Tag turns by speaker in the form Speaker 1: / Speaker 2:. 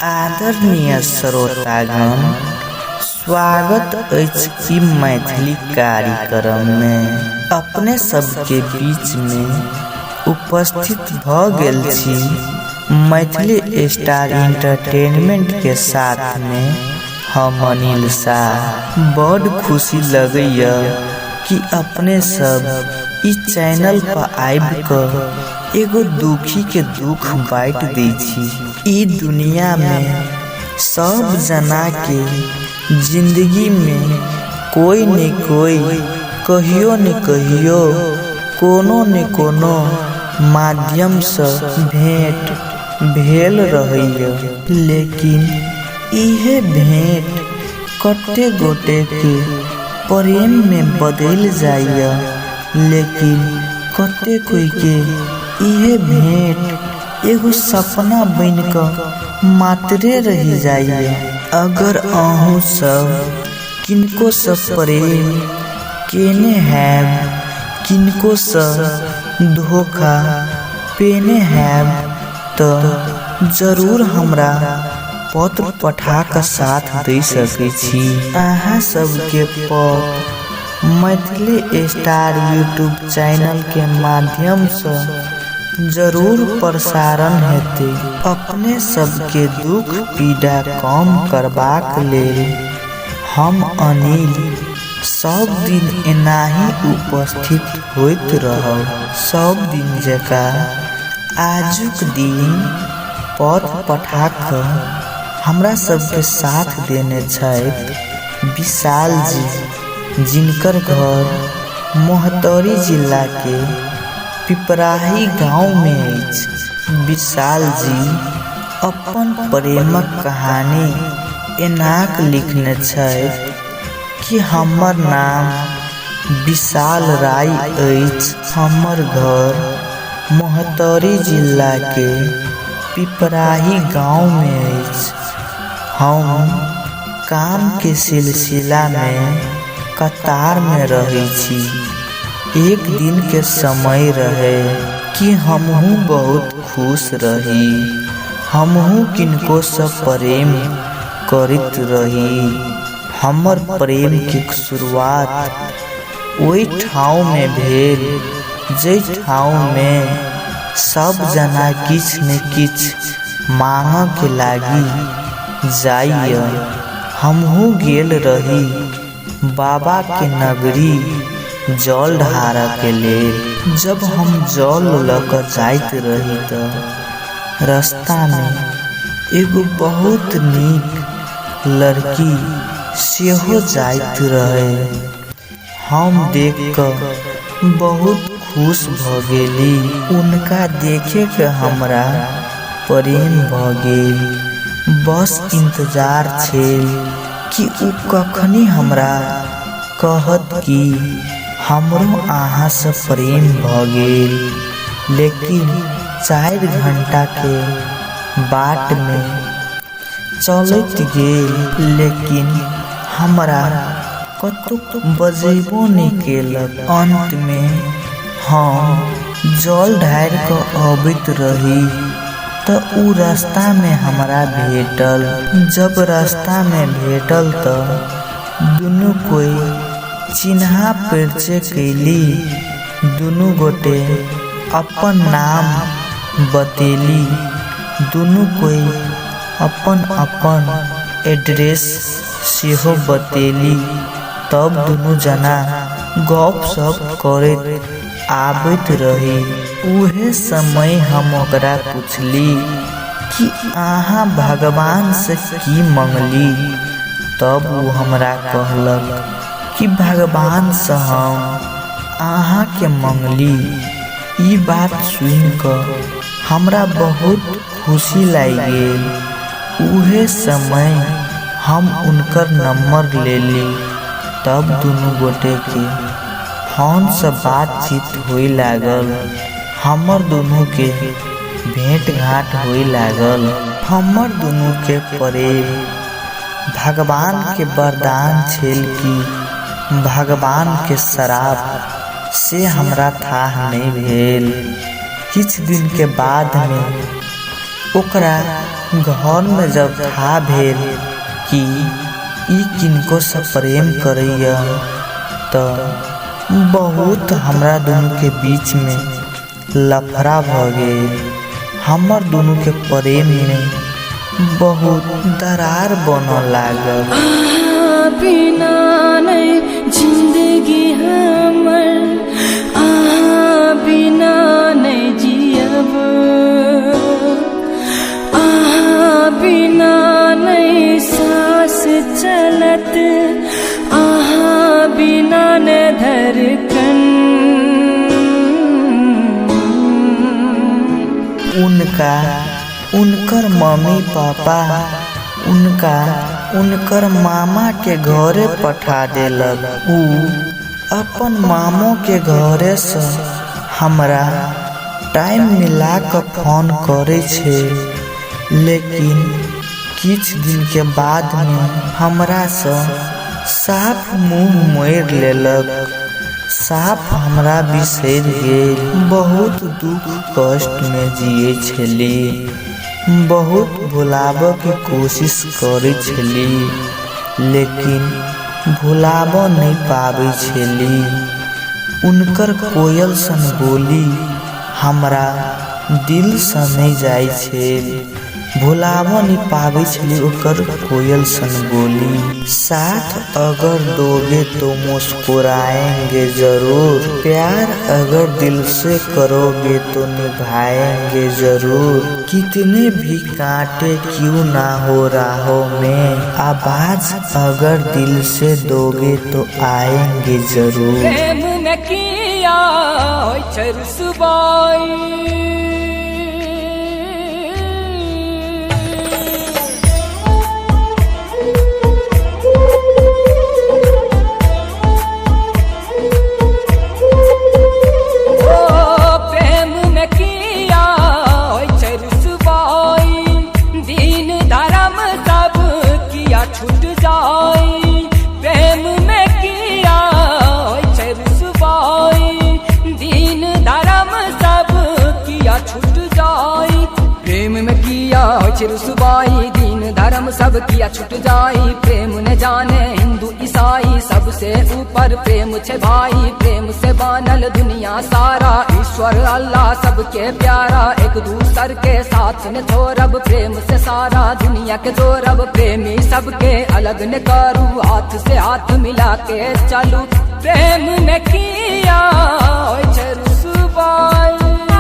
Speaker 1: आदरणीय श्रोतागण, स्वागत अछि मैथिली कार्यक्रम में अपने सबके बीच में उपस्थित भ गेल छी। मैथिली स्टार एंटरटेनमेंट के साथ में हम अनिल शाह। बड़ खुशी लगैया कि अपने सब इस चैनल पर आबि कर एगो दुखी के दुख बांट दै छी। ई दुनिया में सब जना के जिंदगी में कोई न कोई कहियो न कहियो कोनो न कोनो माध्यम से भेंट भेल रहैया, लेकिन इहे भेंट कते गोटे के प्रेम में बदल जाइया, लेकिन कते कोई के इहे भेंट एगो सपना बन कर मात्रे रह जाइए। अगर अहूँ सब किनको से प्रेम केने हैं, किनको से धोखा पेने हैं, तो जरूर हमरा पत्र पठा कर साथ दे सके छी। अहाँ सबके पत्र मैथिली स्टार यूट्यूब चैनल के माध्यम से जरूर प्रसारण हेते। अपने सबके दुख पीड़ा कम करबाक लेल हम अनिल सब दिन एनाही उपस्थित होइत रहब। सब दिन जका आजुक दिन पत्र पठा कर हमरा सबके साथ देने छथि विशाल जी, जिनकर घर मोहतरी जिला के पिपराही गांव में अछि। विशाल जी अपन प्रेमक कहानी एनाक लिखने छथि कि हमर नाम विशाल राय अछि, हमर घर मोहतरी जिला के पिपराही गांव में अछि। हम काम के सिलसिला में कतार में रहे छी। एक दिन के समय रहे कि हमहू बहुत खुश रही, हमहू किनको से प्रेम करित रही। हमर प्रेम के शुरुआत ओई ठाव में भेल जे ठाव में सब जना किछ न किछ मांग के लागी जाइया। हमहू गेल रही बाबा के नगरी जल ढारा के लेल। जब हम जल लकर जाइत रही तो रास्ता में एगो बहुत नीक लड़की सेहो जाइत रहे। हम देख कर बहुत खुश भ गेली। उनका देखे के हमरा प्रेम भ गेल। बस इंतजार छल कि उ कखनी हमरा कहत कि हमरो अहाँ से प्रेम भ गेल। लेकिन 4 घंटा के बाट में चलत गेल, लेकिन हमरा कतौ बजेबो नहीं केलक। अंत में हम जल ढार कर अबैत रही तो उ रास्ता में हमरा भेटल। जब रास्ता में भेटल तो दुनू कोई चिन्हा परिचय कैली। दुनू गोटे अपन नाम बतेली, दुनू कोई अपन अपन एड्रेस सेहो बतेली। तब दुनू जना गप सप करैत आबैत रही। उहे समय हम ओकरा पूछली कि अहाँ भगवान से की मंगली। तब वो हमरा कहलक कि भगवान से हम अहाँ के मंगली। ई बात सुन कर हमरा बहुत खुशी लाग गेल। उहे समय हम उनकर नंबर लेली। तब दुनू गोटे के फोन से बातचीत होए लागल। हमर दोनों के भेंट घाट होए लागल। हमर दोनों के प्रेम भगवान के वरदान छल कि भगवान के शराप से हमरा था नहीं भेल। किछ दिन के बाद में ओकरा घर में जब था भेल कि ई किनको से प्रेम करैया तो बहुत हमरा दोनों के बीच में लफड़ा भ गेल। हमर दोनों के प्रेम में बहुत दरार बनने लागल।
Speaker 2: बिना नहीं जिंदगी हमर, बिना नहीं जियब, बिना नहीं सांस चलत, बिना न धड़कन।
Speaker 1: उनकर मम्मी पापा उनकर मामा के घरे पठा देलक। उ अपन मामो के घरे से हमरा टाइम मिला के फोन करे छे, लेकिन किछ दिन के बाद में हमरा से साफ मुंह मोड़ लेलक, साफ हमरा बिसर गेल। बहुत दुख कष्ट में जिए छली, बहुत भुलाबऽ के कोशिश करे छली, लेकिन भुलाबऽ नहीं पाबै छली। उनकर कोयल सन बोली हमरा दिल से नहीं जाय छे, भुलाबऽ नहीं पाबै छली ओकर कोयल सन बोली। साथ अगर दोगे तो मुस्कुराएंगे जरूर, प्यार अगर दिल से करोगे तो निभाएंगे जरूर। कितने भी कांटे क्यों ना हो राहों में, आवाज अगर दिल से दोगे तो आएंगे जरूर।
Speaker 2: प्रेम में किया रुसवाई, छूट जाई प्रेम में किया रुसवाई, दीन धर्म सब किया छूट जाई। प्रेम में किया रुसवाई, दीन धर्म सब किया छूट जाई। प्रेम न जाने हिंदू ईसाई, सबसे ऊपर प्रेम छे भाई। प्रेम से बनल दुनिया सारा, ईश्वर अल्लाह सबके प्यारा। एक दूसर के साथ न छोड़ब, प्रेम से सारा दुनिया के जोड़ब। प्रेमी सबके अलग न करू, हाथ से हाथ मिला के चलू। प्रेम न किया रुसवाई।